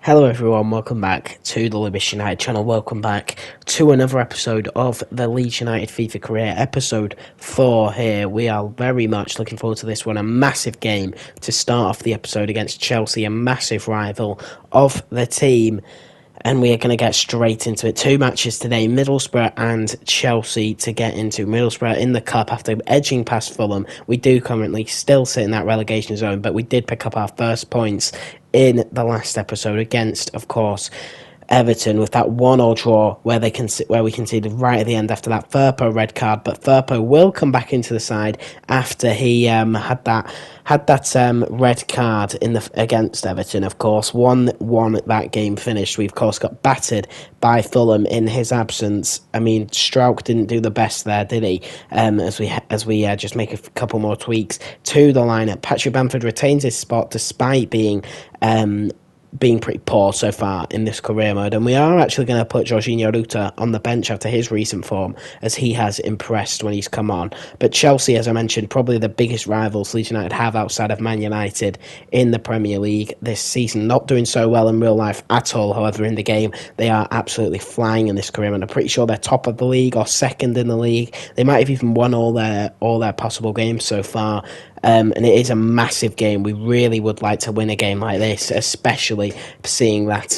Hello everyone, welcome back to the Leeds United channel, welcome back to another episode of the Leeds United FIFA career, episode 4 here. We are very much looking forward to this one, a massive game to start off the episode against Chelsea, a massive rival of the team. And we are going to get straight into it. Two matches today, Middlesbrough and Chelsea to get into. Middlesbrough in the cup after edging past Fulham. We do currently still sit in that relegation zone, but we did pick up our first points in the last episode against, of course, Everton with that 1-1 draw where we conceded right at the end after that Firpo red card. But Firpo will come back into the side after he had that red card in the against Everton. Of course, 1-1 that game finished. We of course got battered by Fulham in his absence. I mean, Strauch didn't do the best there, did he? As we just make a couple more tweaks to the lineup. Patrick Bamford retains his spot despite being pretty poor so far in this career mode, and we are actually going to put Jorginho Ruta on the bench after his recent form, as he has impressed when he's come on. But Chelsea, as I mentioned, probably the biggest rivals Leeds United have outside of Man United in the Premier League this season. Not doing so well in real life at all, however, in the game they are absolutely flying in this career, and I'm pretty sure they're top of the league or second in the league. They might have even won all their possible games so far. And it is a massive game. We really would like to win a game like this, especially seeing that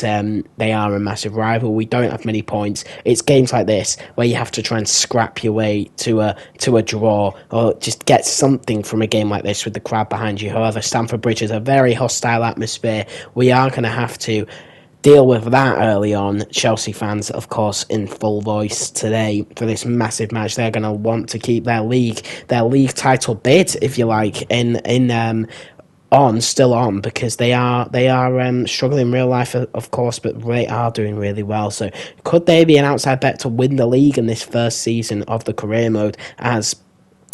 they are a massive rival. We don't have many points. It's games like this where you have to try and scrap your way to a draw or just get something from a game like this with the crowd behind you. However, Stamford Bridge is a very hostile atmosphere. We are going to have to deal with that early on. Chelsea fans, of course, in full voice today for this massive match. They're going to want to keep their league title bid, if you like, still on, because they are struggling in real life, of course, but they are doing really well. So could they be an outside bet to win the league in this first season of the career mode, as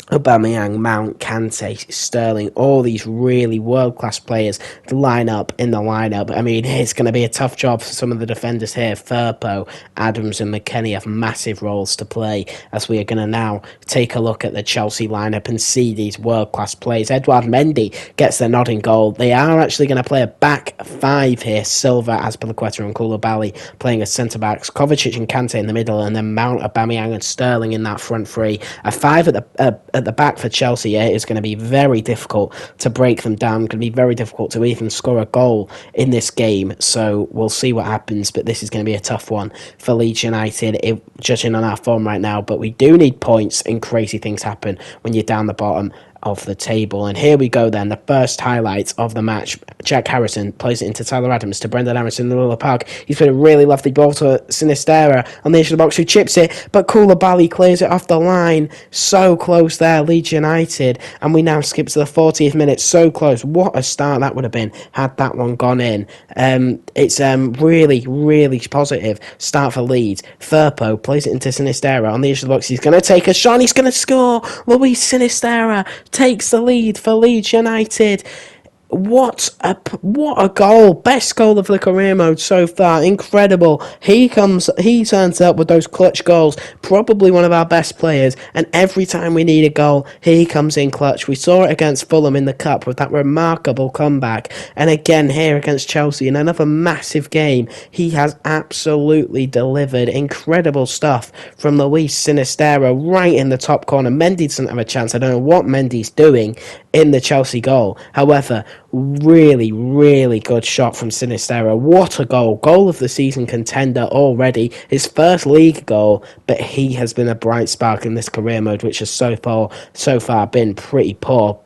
Aubameyang, Mount, Kante, Sterling, all these really world-class players line up in the lineup? I mean, it's going to be a tough job for some of the defenders here. Firpo, Adams and McKennie have massive roles to play, as we are going to now take a look at the Chelsea lineup and see these world-class players. Edouard Mendy gets the nod in goal. They are actually going to play a back five here. Silva, Azpilicueta and Koulibaly playing as centre-backs. Kovacic and Kante in the middle, and then Mount, Aubameyang and Sterling in that front three. A five at the back for Chelsea. It is going to be very difficult to break them down. Going to be very difficult to even score a goal in this game. So we'll see what happens. But this is going to be a tough one for Leeds United, judging on our form right now. But we do need points, and crazy things happen when you're down the bottom of the table. And here we go then, the first highlight of the match. Jack Harrison plays it into Tyler Adams to Brendan Harrison in the middle of the park. He's put a really lovely ball to Sinistera on the edge of the box, who chips it, but Koulibaly clears it off the line. So close there, Leeds United, and we now skip to the 40th minute. So close. What a start that would have been had that one gone in. It's really, really positive start for Leeds. Firpo plays it into Sinistera on the edge of the box. He's going to take a shot and he's going to score. Luis Sinistera takes the lead for Leeds United. What a goal. Best goal of the career mode so far. Incredible. He turns up with those clutch goals. Probably one of our best players. And every time we need a goal, he comes in clutch. We saw it against Fulham in the Cup with that remarkable comeback. And again here against Chelsea in another massive game. He has absolutely delivered. Incredible stuff from Luis Sinistera right in the top corner. Mendy doesn't have a chance. I don't know what Mendy's doing in the Chelsea goal. However, really, really good shot from Sinistera. What a goal. Goal of the season contender already. His first league goal, but he has been a bright spark in this career mode, which has so far been pretty poor.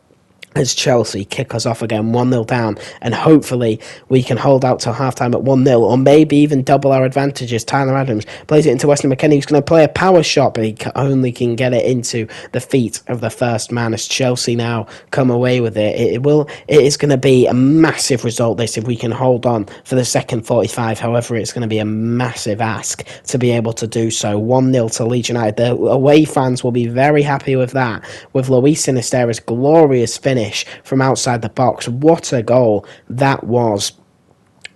As Chelsea kick us off again, 1-0 down, and hopefully we can hold out till half-time at 1-0, or maybe even double our advantages. Tyler Adams plays it into Weston McKennie, who's going to play a power shot, but he only can get it into the feet of the first man, as Chelsea now come away with it. It is going to be a massive result, this, if we can hold on for the second 45. However, it's going to be a massive ask to be able to do so. 1-0 to Leeds United. The away fans will be very happy with that, with Luis Sinistera's glorious finish from outside the box. What a goal that was.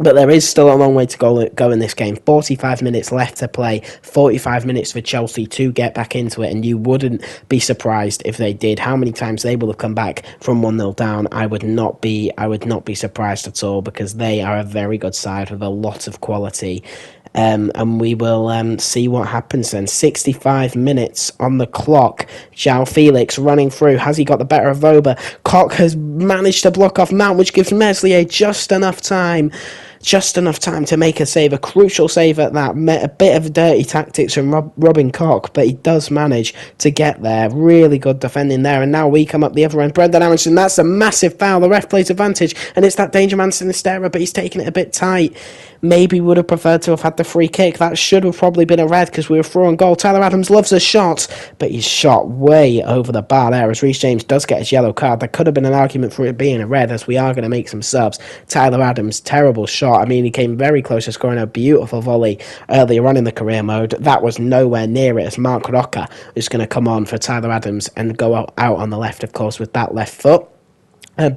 But there is still a long way to go in this game. 45 minutes left to play. 45 minutes for Chelsea to get back into it. And you wouldn't be surprised if they did. How many times they will have come back from 1-0 down, I would not be surprised at all, because they are a very good side with a lot of quality. And we will see what happens then. 65 minutes on the clock. João Felix running through. Has he got the better of Voba? Koch has managed to block off Mount, which gives Meslier just enough time to make a save, a crucial save at that. A bit of dirty tactics from Robin Koch, but he does manage to get there. Really good defending there, and now we come up the other end. Brendan Aronson, that's a massive foul. The ref plays advantage, and it's that danger man Sinistera, but he's taking it a bit tight. Maybe would have preferred to have had the free kick. That should have probably been a red, because we were through on goal. Tyler Adams loves a shot, but he's shot way over the bar there, as Reece James does get his yellow card. There could have been an argument for it being a red, as we are going to make some subs. Tyler Adams, terrible shot. I mean, he came very close to scoring a beautiful volley earlier on in the career mode. That was nowhere near it, as Mark Roca is going to come on for Tyler Adams and go out on the left, of course, with that left foot.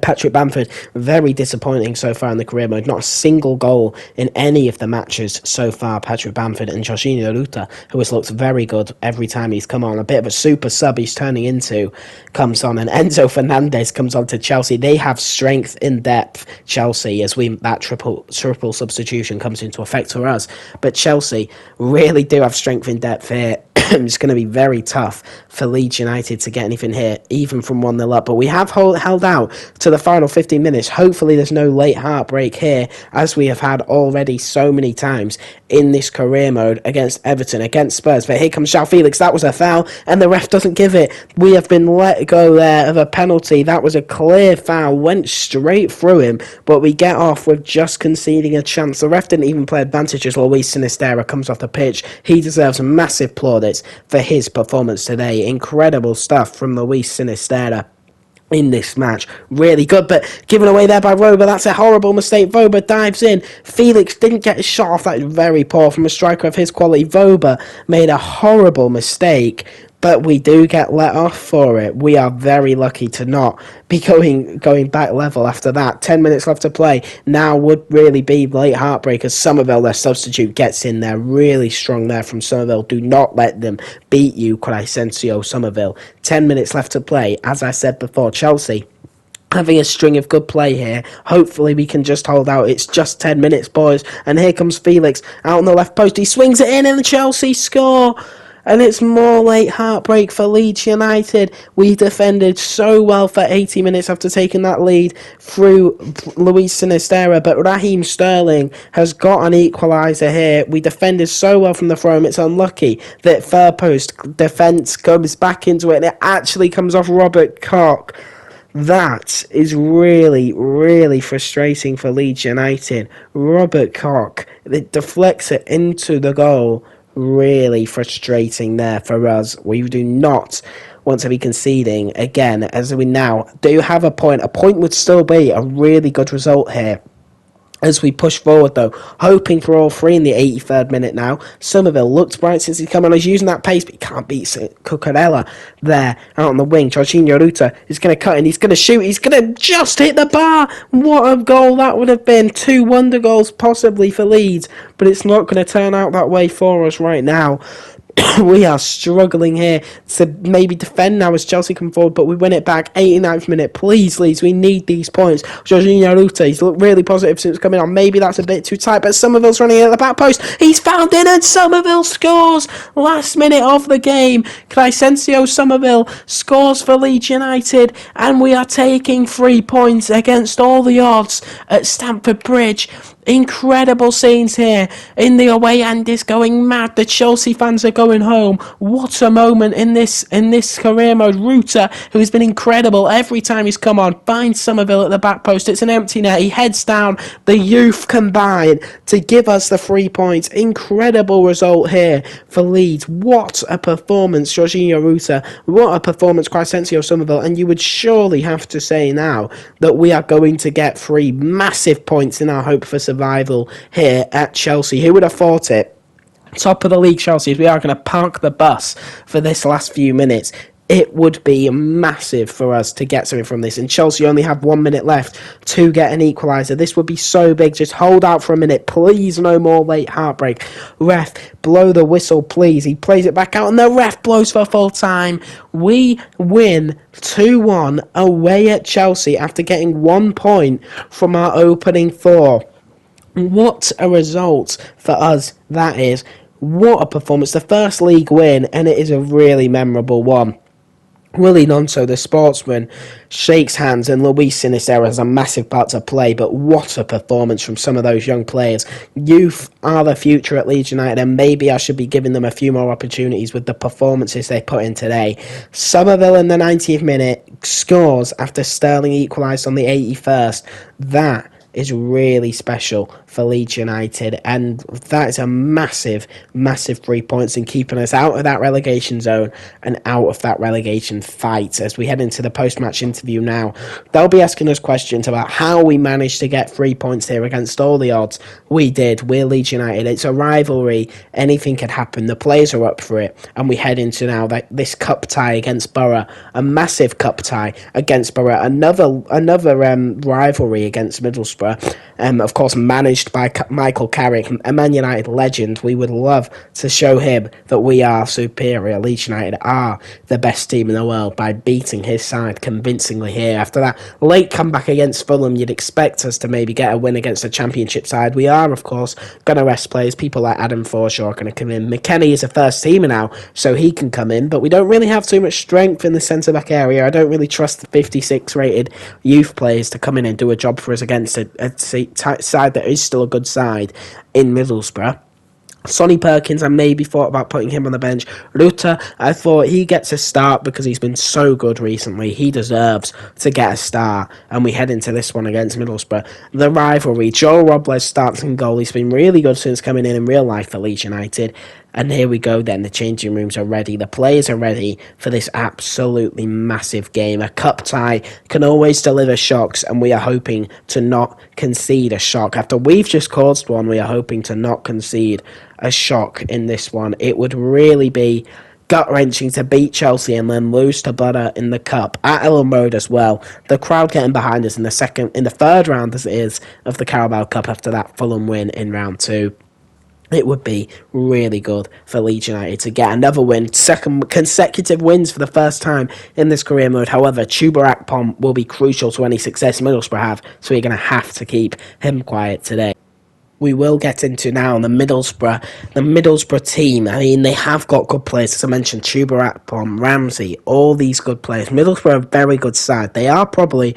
Patrick Bamford, very disappointing so far in the career mode. Not a single goal in any of the matches so far. Patrick Bamford and Jorginho Ruta, who has looked very good every time he's come on. A bit of a super sub he's turning into, comes on. And Enzo Fernandez comes on to Chelsea. They have strength in depth, Chelsea, as that triple substitution comes into effect for us. But Chelsea really do have strength in depth here. It's going to be very tough for Leeds United to get anything here, even from 1-0 up. But we have held out to the final 15 minutes. Hopefully there's no late heartbreak here, as we have had already so many times in this career mode against Everton, against Spurs. But here comes João Felix. That was a foul, and the ref doesn't give it. We have been let go there of a penalty. That was a clear foul, went straight through him, but we get off with just conceding a chance. The ref didn't even play advantage as Luis Sinistera comes off the pitch. He deserves massive plaudits for his performance today. Incredible stuff from Luis Sinistera in this match. Really good, but given away there by Voba. That's a horrible mistake. Voba dives in. Felix didn't get his shot off. That is very poor from a striker of his quality. Voba made a horrible mistake, but we do get let off for it. We are very lucky to not be going back level after that. 10 minutes left to play. Now would really be late heartbreak, as Somerville, their substitute, gets in there. Really strong there from Somerville. Do not let them beat you, Crescencio Somerville. 10 minutes left to play. As I said before, Chelsea having a string of good play here. Hopefully we can just hold out. It's just 10 minutes, boys. And here comes Felix out on the left post. He swings it in, and the Chelsea score. And it's more late heartbreak for Leeds United. We defended so well for 80 minutes after taking that lead through Luis Sinistera, but Raheem Sterling has got an equaliser here. We defended so well from the throw. It's unlucky that far post defence comes back into it, and it actually comes off Robert Koch. That is really, really frustrating for Leeds United. Robert Koch, it deflects it into the goal. Really frustrating there for us. We do not want to be conceding again, as we now do have a point. A point would still be a really good result here as we push forward, though, hoping for all three in the 83rd minute now. Somerville looked bright since he's come on. He's using that pace, but he can't beat Cucurella there out on the wing. Jorginho Ruta is going to cut in. He's going to shoot. He's going to just hit the bar. What a goal that would have been. 2 wonder goals possibly for Leeds, but it's not going to turn out that way for us right now. We are struggling here to maybe defend now as Chelsea come forward, but we win it back. 89th minute. Please, Leeds, we need these points. Jorginho Ruta, he's looked really positive since coming on. Maybe that's a bit too tight, but Somerville's running at the back post. He's found in, and Somerville scores. Last minute of the game. Crescencio Somerville scores for Leeds United, and we are taking 3 points against all the odds at Stamford Bridge. Incredible scenes here in the away end is going mad. The Chelsea fans are going home. What a moment in this career mode. Ruta, who has been incredible every time he's come on, finds Somerville at the back post. It's an empty net. He heads down. The youth combine to give us the 3 points. Incredible result here for Leeds. What a performance, Jorginho Ruta. What a performance, Crescencio Somerville. And you would surely have to say now that we are going to get 3 massive points in our hope for survival here at Chelsea. Who would have thought it? Top of the league, Chelsea, as we are going to park the bus for this last few minutes. It would be massive for us to get something from this. And Chelsea only have 1 minute left to get an equaliser. This would be so big. Just hold out for a minute. Please, no more late heartbreak. Ref, blow the whistle, please. He plays it back out, and the ref blows for full time. We win 2-1 away at Chelsea after getting 1 point from our opening 4. What a result for us that is. What a performance. The first league win, and it is a really memorable one. Willie Nonto, the sportsman, shakes hands, and Luis Sinisterra has a massive part to play, but what a performance from some of those young players. Youth are the future at Leeds United, and maybe I should be giving them a few more opportunities with the performances they put in today. Somerville in the 90th minute scores after Sterling equalised on the 81st. That is really special for Leeds United, and that is a massive 3 points in keeping us out of that relegation zone and out of that relegation fight. As we head into the post-match interview now, they'll be asking us questions about how we managed to get 3 points here against all the odds. We did. We're Leeds United. It's a rivalry. Anything could happen. The players are up for it, and we head into now this cup tie against Borough, a massive cup tie against Borough, another rivalry against Middlesbrough. Of course, managed by Michael Carrick, a Man United legend. We would love to show him that we are superior. Leeds United are the best team in the world by beating his side convincingly here. After that late comeback against Fulham, you'd expect us to maybe get a win against a championship side. We are, of course, going to rest players. People like Adam Forshaw are going to come in. McKennie is a first teamer now, so he can come in, but we don't really have too much strength in the centre-back area. I don't really trust the 56 rated youth players to come in and do a job for us against a side that is still a good side in Middlesbrough. Sonny Perkins, I maybe thought about putting him on the bench. Ruta, I thought he gets a start because he's been so good recently. He deserves to get a start. And we head into this one against Middlesbrough. The rivalry. Joe Robles starts in goal. He's been really good since coming in real life for Leeds United. And here we go then. The changing rooms are ready. The players are ready for this absolutely massive game. A cup tie can always deliver shocks, and we are hoping to not concede a shock. After we've just caused one, we are hoping to not concede a shock in this one. It would really be gut-wrenching to beat Chelsea and then lose to Borough in the cup at Ellen Road as well. The crowd getting behind us in the third round as it is of the Carabao Cup after that Fulham win in round 2. It would be really good for Leeds United to get another win, second consecutive wins for the first time in this career mode. However, Chuba Akpom will be crucial to any success Middlesbrough have, so we're going to have to keep him quiet today. We will get into now the Middlesbrough team. I mean, they have got good players, as I mentioned, Chuba Akpom, Ramsey, all these good players. Middlesbrough are a very good side. They are probably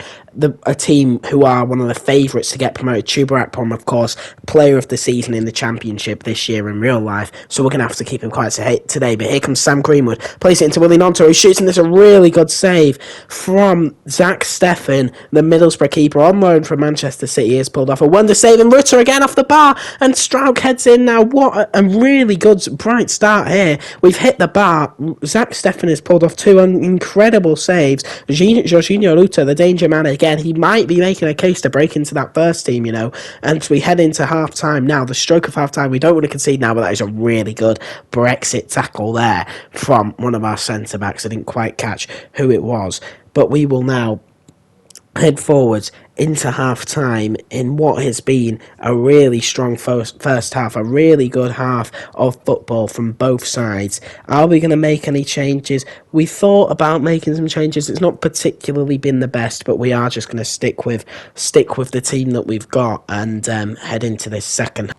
a team who are one of the favourites to get promoted. Chuba Akpom, of course, player of the season in the Championship this year in real life, so we're going to have to keep him quiet today. But here comes Sam Greenwood, plays it into Willie Nonto, who shoots, and there's a really good save from Zach Steffen, the Middlesbrough keeper on loan from Manchester City. Has pulled off a wonder save, and Rutter again off the bar, and Strauch heads in now. What a really good, bright start here. We've hit the bar. Zach Steffen has pulled off 2 incredible saves. Jorginho Rutter, the danger man again. He might be making a case to break into that first team, and we head into half-time now. The stroke of half-time, we don't want to concede now, but that is a really good Brexit tackle there from one of our centre-backs. I didn't quite catch who it was, but we will now head forwards into half-time in what has been a really strong first half, a really good half of football from both sides. Are we going to make any changes? We thought about making some changes. It's not particularly been the best, but we are just going to stick with the team that we've got and head into this second.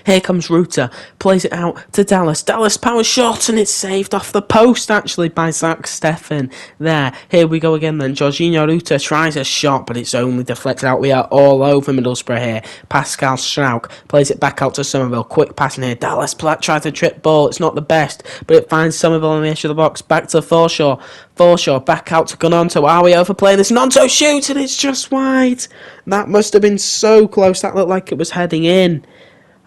Here comes Ruta, plays it out to Dallas. Dallas power shot, and it's saved off the post, actually, by Zach Steffen there. Here we go again then. Jorginho Ruta tries a shot, but it's only deflected out. We are all over Middlesbrough here. Pascal Strauch plays it back out to Somerville. Quick passing here. Dallas tries to trip ball. It's not the best, but it finds Somerville on the edge of the box. Back to Forshaw. Forshaw back out to Gunonto. Are we overplaying this? Nonto shoots, and it's just wide. That must have been so close. That looked like it was heading in.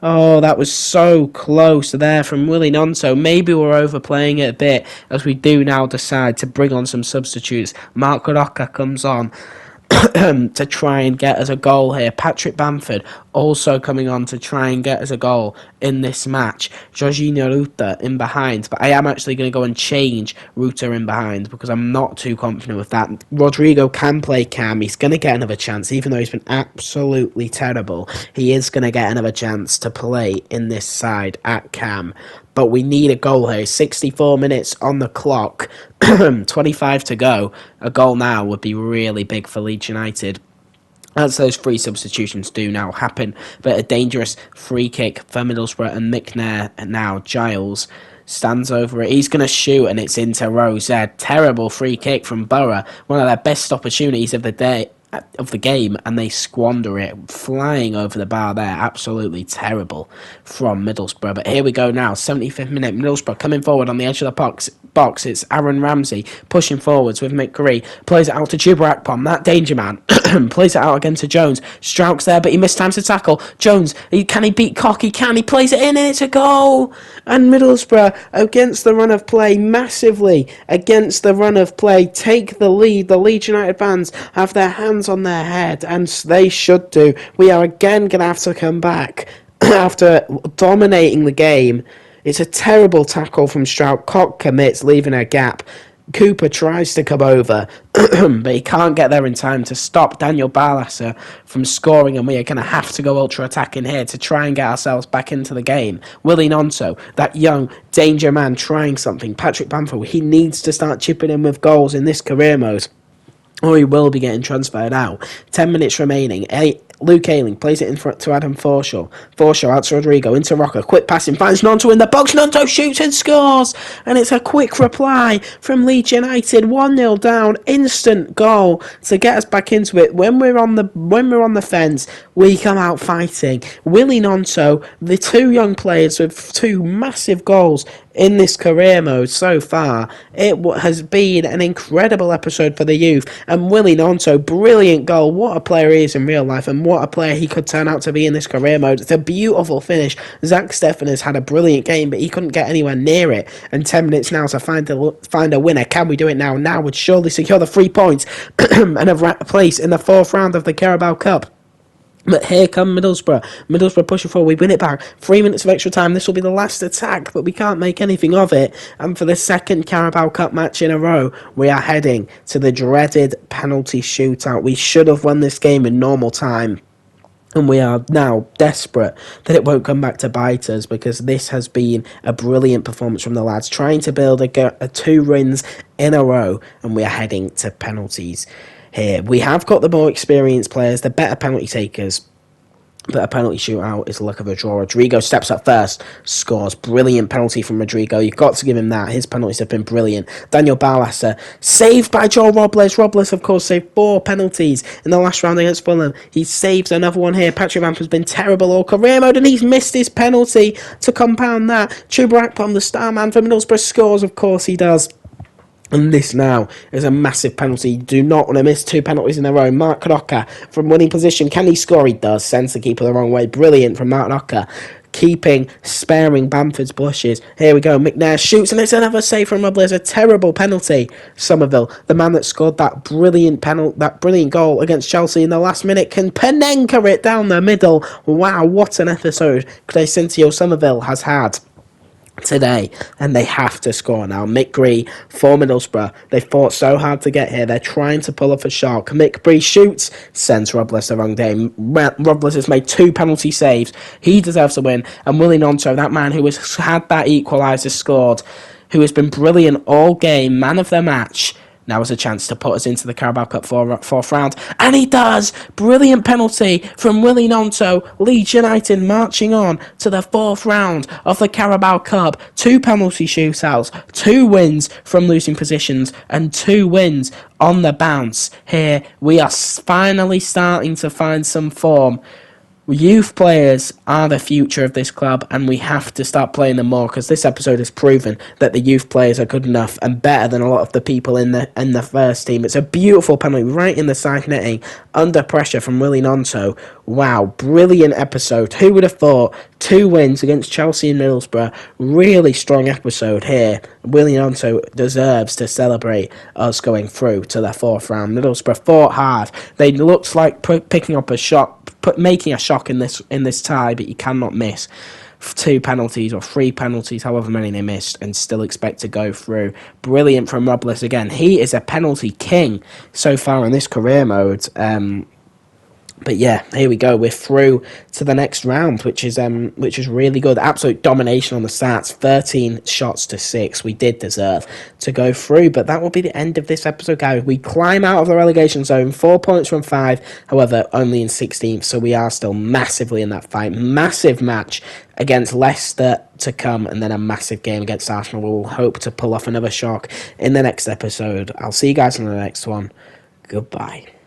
Oh, that was so close there from Willie Nonto. Maybe we're overplaying it a bit as we do now decide to bring on some substitutes. Mark Rocca comes on to try and get us a goal here. Patrick Bamford Also coming on to try and get us a goal in this match, Jorginho Ruta in behind. But I am actually going to go and change Ruta in behind because I'm not too confident with that. Rodrigo can play cam. He's going to get another chance, even though he's been absolutely terrible. He is going to get another chance to play in this side at cam. But we need a goal here. 64 minutes on the clock, 25 to go. A goal now would be really big for Leeds United, as those three substitutions do now happen. But a dangerous free kick for Middlesbrough, and McNair, and now Giles stands over it. He's going to shoot, and it's into Rose. Terrible free kick from Borough. One of their best opportunities of the day, of the game, and they squander it, flying over the bar there. Absolutely terrible from Middlesbrough. But here we go now, 75th minute, Middlesbrough coming forward on the edge of the box. It's Aaron Ramsey pushing forwards with McGree, plays it out to Chuba Akpom, that danger man, plays it out again to Jones. Strauch's there, but he missed time to tackle. Jones, can he beat Cock? He can, he plays it in, and it's a goal! And Middlesbrough, against the run of play, massively against the run of play, take the lead. The Leeds United fans have their hands on their head, and they should do. We are again going to have to come back after dominating the game. It's a terrible tackle from Stroud. Cock commits, leaving a gap. Cooper tries to come over, but he can't get there in time to stop Daniel Barlasser from scoring, and we are going to have to go ultra-attacking here to try and get ourselves back into the game. Willie Nonso, that young danger man, trying something. Patrick Bamford, he needs to start chipping in with goals in this career mode, or he will be getting transferred out. 10 minutes remaining. Luke Ayling plays it in front to Adam Forshaw. Forshaw out to Rodrigo, into Rocker. Quick passing, finds Nonto in the box. Nonto shoots and scores! And it's a quick reply from Leeds United. 1-0 down. Instant goal to get us back into it. When we're on the fence, we come out fighting. Willie Nonto, the two young players with two massive goals in this career mode so far. It has been an incredible episode for the youth. And Willie Nonto, brilliant goal. What a player he is in real life, and what a player he could turn out to be in this career mode. It's a beautiful finish. Zach Steffen has had a brilliant game, but he couldn't get anywhere near it. And 10 minutes now to find a winner. Can we do it now? Now would surely secure the 3 points and a place in the fourth round of the Carabao Cup. But here come Middlesbrough. Middlesbrough pushing forward. We win it back. 3 minutes of extra time. This will be the last attack, but we can't make anything of it. And for the second Carabao Cup match in a row, we are heading to the dreaded penalty shootout. We should have won this game in normal time, and we are now desperate that it won't come back to bite us, because this has been a brilliant performance from the lads, trying to build a 2 wins in a row, and we are heading to penalties here. We have got the more experienced players, the better penalty takers, but a penalty shootout is the luck of a draw. Rodrigo steps up first, scores. Brilliant penalty from Rodrigo. You've got to give him that. His penalties have been brilliant. Daniel Barlasser, saved by Joel Robles. Robles, of course, saved 4 penalties in the last round against Fulham. He saves another one here. Patrick Bamford's been terrible all career mode, and he's missed his penalty to compound that. Chuba Akpom, the star man for Middlesbrough, scores. Of course he does. And this now is a massive penalty. You do not want to miss 2 penalties in a row. Mark Rocker from winning position. Can he score? He does. Sends the keeper the wrong way. Brilliant from Mark Rocker. Sparing Bamford's blushes. Here we go. McNair shoots, and it's another save from Robles. A terrible penalty. Somerville, the man that scored that brilliant goal against Chelsea in the last minute, can Panenka it down the middle. Wow, what an episode Crescencio Somerville has had today, and they have to score now. Mick Gree for Middlesbrough. They fought so hard to get here. They're trying to pull off a shot. Mick Gree shoots, sends Robles the wrong day. Robles has made 2 penalty saves. He deserves to win. And Willie Nonto, that man who has had that equaliser scored, who has been brilliant all game, man of the match, now is a chance to put us into the Carabao Cup fourth round. And he does! Brilliant penalty from Willie Nonto. Leeds United marching on to the 4th round of the Carabao Cup. 2 penalty shootouts, 2 wins from losing positions, and 2 wins on the bounce. Here we are finally starting to find some form. Youth players are the future of this club, and we have to start playing them more, because this episode has proven that the youth players are good enough and better than a lot of the people in the first team. It's a beautiful penalty right in the side netting, under pressure from Willie Nonto. Wow, brilliant episode. Who would have thought 2 wins against Chelsea and Middlesbrough. Really strong episode here. Willian Onto deserves to celebrate us going through to the 4th round. Middlesbrough fought hard. They looked like picking up a shot, making a shock in this tie, but you cannot miss 2 penalties or 3 penalties, however many they missed, and still expect to go through. Brilliant from Robles again. He is a penalty king so far in this career mode. But yeah, here we go. We're through to the next round, which is really good. Absolute domination on the stats. 13 shots to 6. We did deserve to go through, but that will be the end of this episode, guys. We climb out of the relegation zone, 4 points from 5. However, only in 16th, so we are still massively in that fight. Massive match against Leicester to come, and then a massive game against Arsenal. We'll hope to pull off another shock in the next episode. I'll see you guys in the next one. Goodbye.